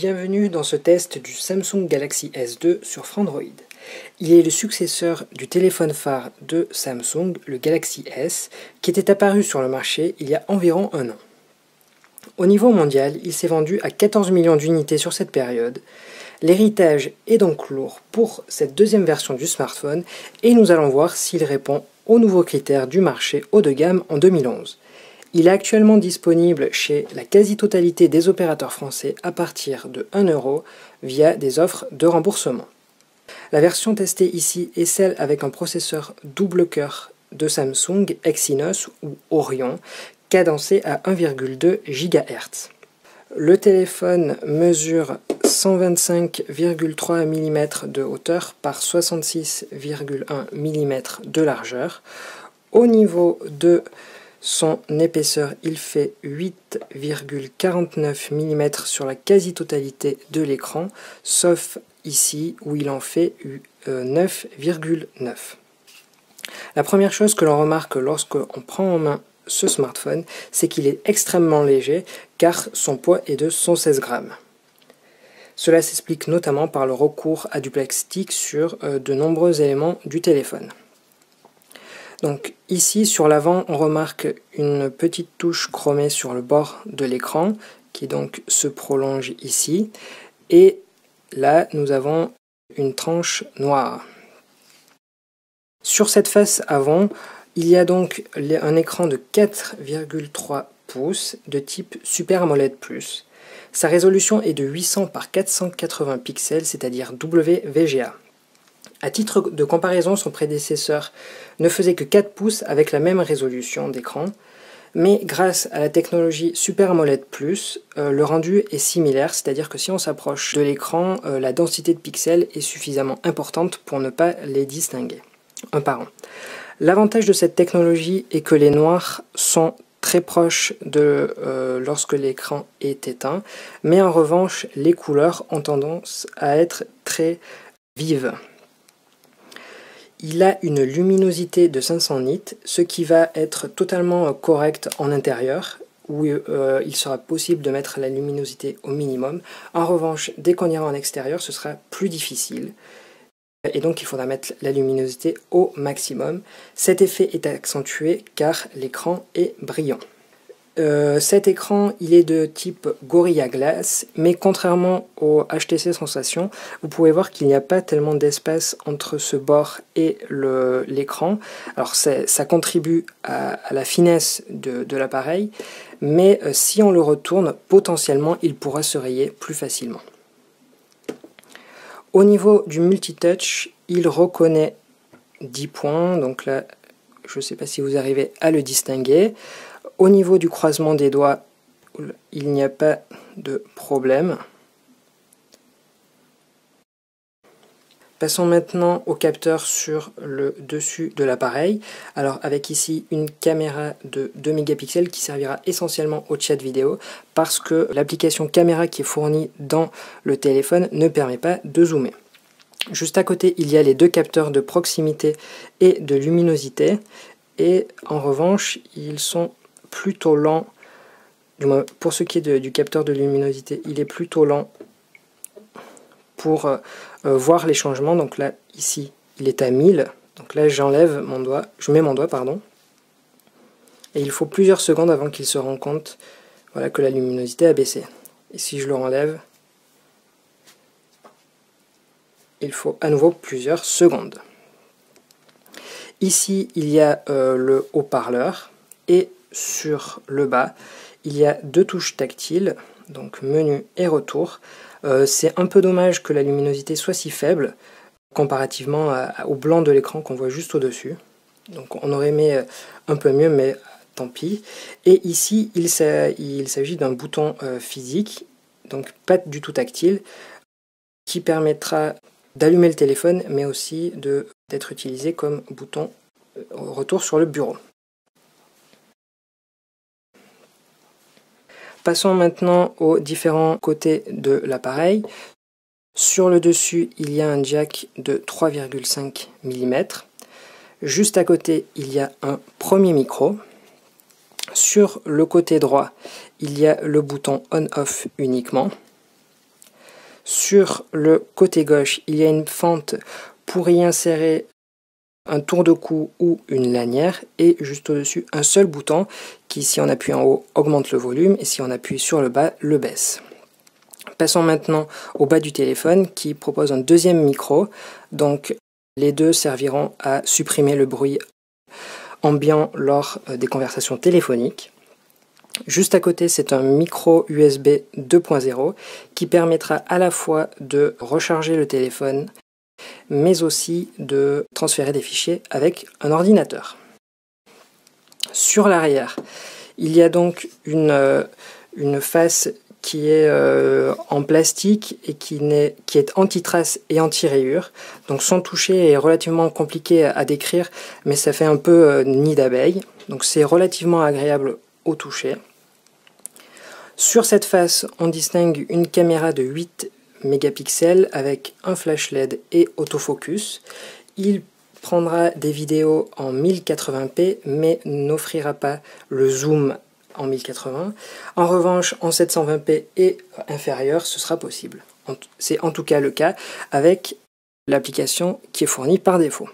Bienvenue dans ce test du Samsung Galaxy S2 sur Frandroid. Il est le successeur du téléphone phare de Samsung, le Galaxy S, qui était apparu sur le marché il y a environ un an. Au niveau mondial, il s'est vendu à 14 millions d'unités sur cette période. L'héritage est donc lourd pour cette deuxième version du smartphone et nous allons voir s'il répond aux nouveaux critères du marché haut de gamme en 2011. Il est actuellement disponible chez la quasi-totalité des opérateurs français à partir de 1 € via des offres de remboursement. La version testée ici est celle avec un processeur double cœur de Samsung Exynos ou Orion, cadencé à 1,2 GHz. Le téléphone mesure 125,3 mm de hauteur par 66,1 mm de largeur. Au niveau de son épaisseur, il fait 8,49 mm sur la quasi-totalité de l'écran, sauf ici où il en fait 9,9. La première chose que l'on remarque lorsqu'on prend en main ce smartphone, c'est qu'il est extrêmement léger car son poids est de 116 grammes. Cela s'explique notamment par le recours à du plastique sur de nombreux éléments du téléphone. Donc ici sur l'avant, on remarque une petite touche chromée sur le bord de l'écran qui donc se prolonge ici, et là nous avons une tranche noire. Sur cette face avant, il y a donc un écran de 4,3 pouces de type Super AMOLED+. Sa résolution est de 800 par 480 pixels, c'est-à-dire WVGA. À titre de comparaison, son prédécesseur ne faisait que 4 pouces avec la même résolution d'écran, mais grâce à la technologie Super AMOLED+, le rendu est similaire, c'est-à-dire que si on s'approche de l'écran, la densité de pixels est suffisamment importante pour ne pas les distinguer un par un. L'avantage de cette technologie est que les noirs sont très proches de lorsque l'écran est éteint, mais en revanche, les couleurs ont tendance à être très vives. Il a une luminosité de 500 nits, ce qui va être totalement correct en intérieur, où il sera possible de mettre la luminosité au minimum. En revanche, dès qu'on ira en extérieur, ce sera plus difficile. Et donc il faudra mettre la luminosité au maximum. Cet effet est accentué car l'écran est brillant. Cet écran, il est de type Gorilla Glass, mais contrairement au HTC Sensation, vous pouvez voir qu'il n'y a pas tellement d'espace entre ce bord et l'écran. Alors ça contribue à la finesse de l'appareil, mais si on le retourne, potentiellement il pourra se rayer plus facilement. Au niveau du multitouch, il reconnaît 10 points, donc là, je ne sais pas si vous arrivez à le distinguer. Au niveau du croisement des doigts, il n'y a pas de problème. Passons maintenant au capteur sur le dessus de l'appareil. Alors avec ici une caméra de 2 mégapixels qui servira essentiellement au chat vidéo parce que l'application caméra qui est fournie dans le téléphone ne permet pas de zoomer. Juste à côté, il y a les deux capteurs de proximité et de luminosité, et en revanche, ils sont plutôt lents, du moins pour ce qui est du capteur de luminosité, il est plutôt lent pour voir les changements. Donc là, ici, il est à 1000, donc là j'enlève mon doigt, je mets mon doigt, pardon, et il faut plusieurs secondes avant qu'il se rende compte, voilà, que la luminosité a baissé. Et si je le renlève, il faut à nouveau plusieurs secondes. Ici, il y a le haut-parleur, et sur le bas, il y a deux touches tactiles, donc menu et retour. C'est un peu dommage que la luminosité soit si faible, comparativement au blanc de l'écran qu'on voit juste au-dessus. Donc on aurait aimé un peu mieux, mais tant pis. Et ici, il s'agit d'un bouton physique, donc pas du tout tactile, qui permettra d'allumer le téléphone, mais aussi d'être utilisé comme bouton retour sur le bureau. Passons maintenant aux différents côtés de l'appareil. Sur le dessus, il y a un jack de 3,5 mm. Juste à côté, il y a un premier micro. Sur le côté droit, il y a le bouton on-off uniquement. Sur le côté gauche, il y a une fente pour y insérer un tour de cou ou une lanière, et juste au-dessus un seul bouton qui, si on appuie en haut, augmente le volume, et si on appuie sur le bas, le baisse. Passons maintenant au bas du téléphone qui propose un deuxième micro, donc les deux serviront à supprimer le bruit ambiant lors des conversations téléphoniques. Juste à côté, c'est un micro USB 2.0 qui permettra à la fois de recharger le téléphone, mais aussi de transférer des fichiers avec un ordinateur. Sur l'arrière, il y a donc une face qui est en plastique et qui est anti-trace et anti-rayures. Donc son toucher est relativement compliqué à décrire, mais ça fait un peu nid d'abeille. Donc c'est relativement agréable au toucher. Sur cette face, on distingue une caméra de 8 mégapixels avec un flash LED et autofocus. Il prendra des vidéos en 1080p, mais n'offrira pas le zoom en 1080. En revanche, en 720p et inférieur, ce sera possible. C'est en tout cas le cas avec l'application qui est fournie par défaut.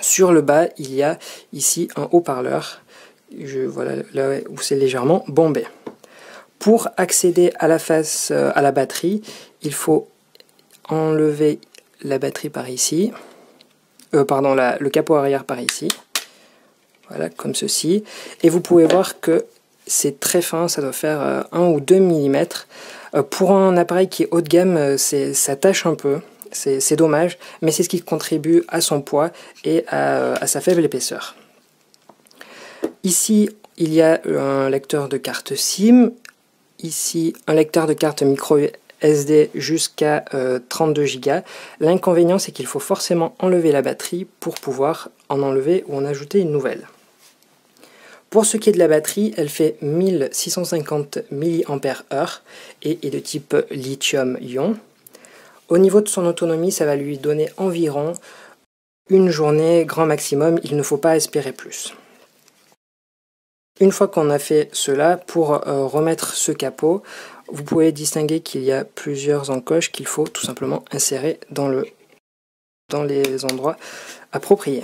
Sur le bas, il y a ici un haut-parleur, voilà, là où c'est légèrement bombé. Pour accéder à la face, à la batterie, il faut enlever la batterie par ici, le capot arrière par ici, voilà, comme ceci, et vous pouvez voir que c'est très fin, ça doit faire 1 ou 2 mm. Pour un appareil qui est haut de gamme, ça tâche un peu, c'est dommage, mais c'est ce qui contribue à son poids et à sa faible épaisseur. Ici, il y a un lecteur de carte SIM, ici un lecteur de carte micro SD jusqu'à 32 Go. L'inconvénient, c'est qu'il faut forcément enlever la batterie pour pouvoir en enlever ou en ajouter une nouvelle. Pour ce qui est de la batterie, elle fait 1650 mAh et est de type lithium-ion. Au niveau de son autonomie, ça va lui donner environ une journée grand maximum, il ne faut pas espérer plus. Une fois qu'on a fait cela, pour remettre ce capot, vous pouvez distinguer qu'il y a plusieurs encoches qu'il faut tout simplement insérer dans les endroits appropriés.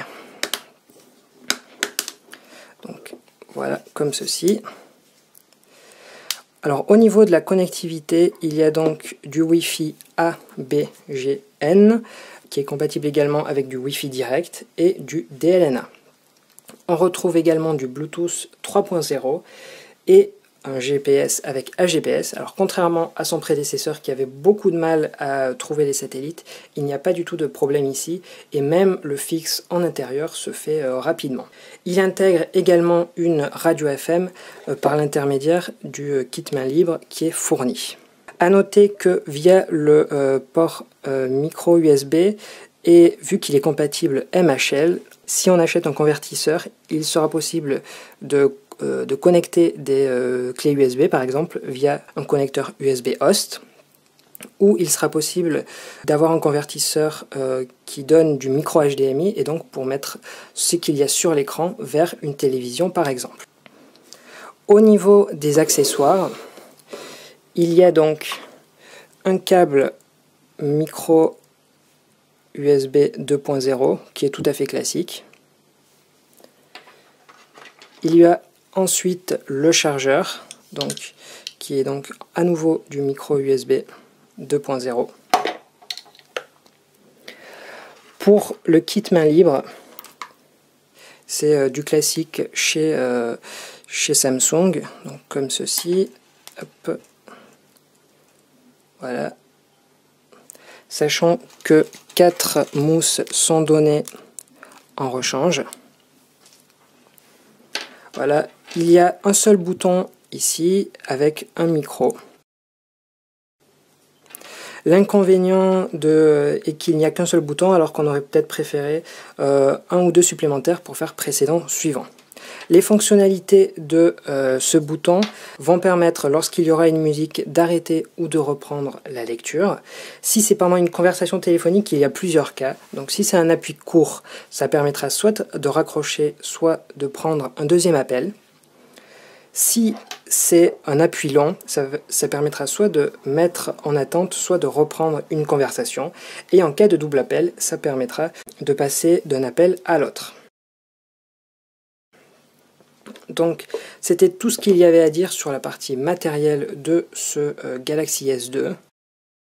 Donc voilà, comme ceci. Alors au niveau de la connectivité, il y a donc du Wi-Fi ABGN qui est compatible également avec du Wi-Fi direct et du DLNA. On retrouve également du Bluetooth 3.0 et un GPS avec AGPS. Alors contrairement à son prédécesseur qui avait beaucoup de mal à trouver les satellites, il n'y a pas du tout de problème ici et même le fixe en intérieur se fait rapidement. Il intègre également une radio FM par l'intermédiaire du kit main libre qui est fourni. A noter que via le port micro USB et vu qu'il est compatible MHL, si on achète un convertisseur, il sera possible de connecter des clés USB par exemple via un connecteur USB host, ou il sera possible d'avoir un convertisseur qui donne du micro HDMI et donc pour mettre ce qu'il y a sur l'écran vers une télévision par exemple. Au niveau des accessoires, il y a donc un câble micro USB 2.0 qui est tout à fait classique. Il y a ensuite le chargeur, donc, qui est donc à nouveau du micro USB 2.0. Pour le kit main libre, c'est du classique chez Samsung, donc comme ceci. Hop. Voilà. Sachant que 4 mousses sont données en rechange. Voilà, il y a un seul bouton ici avec un micro. L'inconvénient est qu'il n'y a qu'un seul bouton alors qu'on aurait peut-être préféré un ou deux supplémentaires pour faire précédent suivant. Les fonctionnalités de ce bouton vont permettre, lorsqu'il y aura une musique, d'arrêter ou de reprendre la lecture. Si c'est pendant une conversation téléphonique, il y a plusieurs cas. Donc si c'est un appui court, ça permettra soit de raccrocher, soit de prendre un deuxième appel. Si c'est un appui lent, ça permettra soit de mettre en attente, soit de reprendre une conversation. Et en cas de double appel, ça permettra de passer d'un appel à l'autre. Donc, c'était tout ce qu'il y avait à dire sur la partie matérielle de ce Galaxy S2.